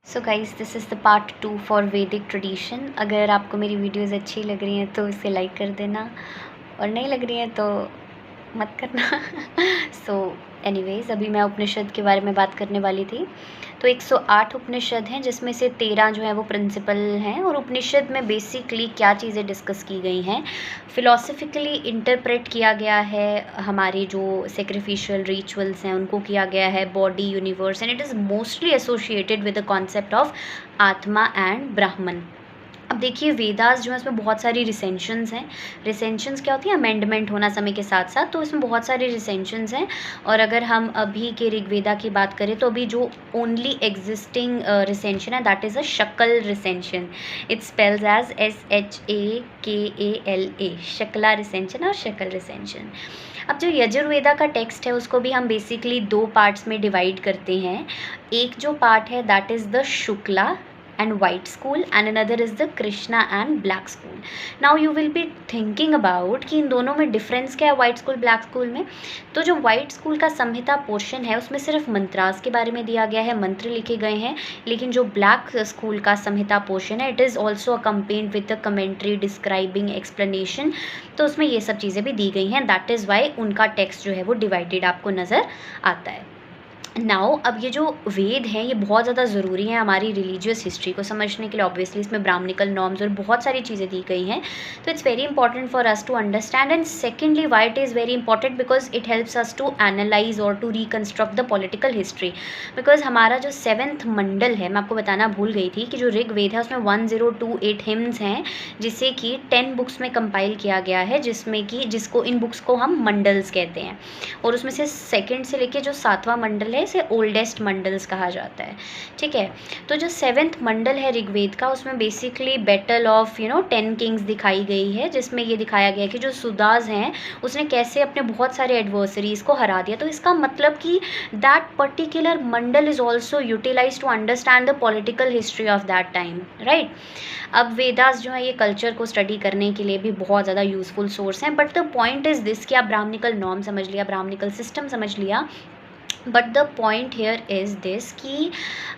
So guys, this is the part 2 for वैदिक tradition. अगर आपको मेरी वीडियोस अच्छी लग रही हैं तो इसे लाइक कर देना, और नहीं लग रही हैं तो मत करना। सो एनीवेज, अभी मैं उपनिषद के बारे में बात करने वाली थी। तो 108 उपनिषद हैं, जिसमें से 13 जो है वो प्रिंसिपल हैं। और उपनिषद में बेसिकली क्या चीज़ें डिस्कस की गई हैं, फ़िलॉसफिकली इंटरप्रेट किया गया है। हमारी जो सेक्रिफिशियल रिचुअल्स हैं उनको किया गया है, body, universe, and it is mostly associated with the concept of आत्मा एंड ब्राह्मण। अब देखिए, वेदास जो है उसमें बहुत सारी रिसेंशंस हैं। रिसेंशंस क्या होती है? अमेंडमेंट होना समय के साथ साथ, तो इसमें बहुत सारी रिसेंशंस हैं। और अगर हम अभी के ऋग्वेदा की बात करें तो अभी जो ओनली एग्जिस्टिंग रिसेंशन है दैट इज़ अ शकल रिसेंशन। इट स्पेल्स एज SHAKALA, शकला रिसेंशन और शकल रिसेंशन। अब जो यजुर्वेदा का टेक्स्ट है उसको भी हम बेसिकली 2 पार्ट्स में डिवाइड करते हैं। एक जो पार्ट है that is the Shukla and white school, and another is the Krishna and black school. Now you will be thinking about कि इन दोनों में डिफरेंस क्या है, white school black school में। तो जो white school का संहिता पोर्शन है उसमें सिर्फ मंत्रास के बारे में दिया गया है, मंत्र लिखे गए हैं। लेकिन जो black school का संहिता पोर्शन है, it is also accompanied with a commentary describing explanation, तो उसमें ये सब चीज़ें भी दी गई हैं। दैट इज़ वाई उनका टेक्स्ट जो है वो डिवाइडेड आपको नज़र आता है। नाउ अब ये जो वेद हैं ये बहुत ज़्यादा ज़रूरी है हमारी रिलीजियस हिस्ट्री को समझने के लिए। ऑब्वियसली इसमें ब्राह्मणिकल नॉर्म्स और बहुत सारी चीज़ें दी गई हैं, तो it's very important for us to understand. And secondly why it is very important, because it helps us to analyse और to reconstruct the political history. Because हमारा जो 7th मंडल है, मैं आपको बताना भूल गई थी कि जो ऋग्वेद है उसमें 1028 हिम्स हैं, जिसे कि 10 बुक्स में कंपाइल किया गया है, जिसमें कि इन बुक्स को हम मंडल्स कहते हैं। और उसमें से सेकेंड से लेके जो 7वां मंडल है इसे ओल्डेस्ट मंडल्स कहा जाता है। ठीक है, तो जो 7th मंडल है ऋग्वेद का, उसमें बेसिकली बैटल ऑफ 10 किंग्स दिखाई गई है, जिसमें ये दिखाया गया है कि जो सुदास हैं उसने कैसे अपने बहुत सारे एडवर्सरीज को हरा दिया। तो इसका मतलब कि that particular mandal is also utilize to understand the political history of that time, right. अब वेदास जो है ये कल्चर को स्टडी करने के लिए भी बहुत ज़्यादा यूजफुल सोर्स हैं। But the point is this कि आप ब्राह्मणिकल नॉर्म समझ लिया, ब्राह्मणिकल सिस्टम समझ लिया, but the point here is this कि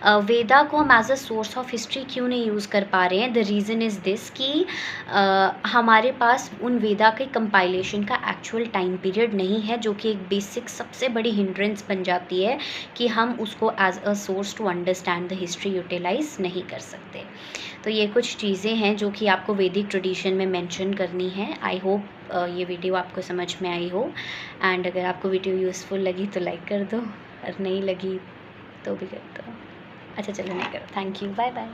वेदा को हम as a source of history क्यों नहीं यूज़ कर पा रहे हैं। द रीज़न इज़ दिस कि हमारे पास उन वेदा के कंपाइलेशन का एक्चुअल टाइम पीरियड नहीं है, जो कि एक बेसिक सबसे बड़ी हिंड्रेंस बन जाती है कि हम उसको as a source to understand the history utilize नहीं कर सकते। तो ये कुछ चीज़ें हैं जो कि आपको वैदिक ट्रेडिशन में मेंशन करनी है। आई होप ये वीडियो आपको समझ में आई हो। एंड अगर आपको वीडियो यूज़फुल लगी तो लाइक कर दो, और नहीं लगी तो भी कर दो। अच्छा चलो, नहीं करो। Thank you, bye bye.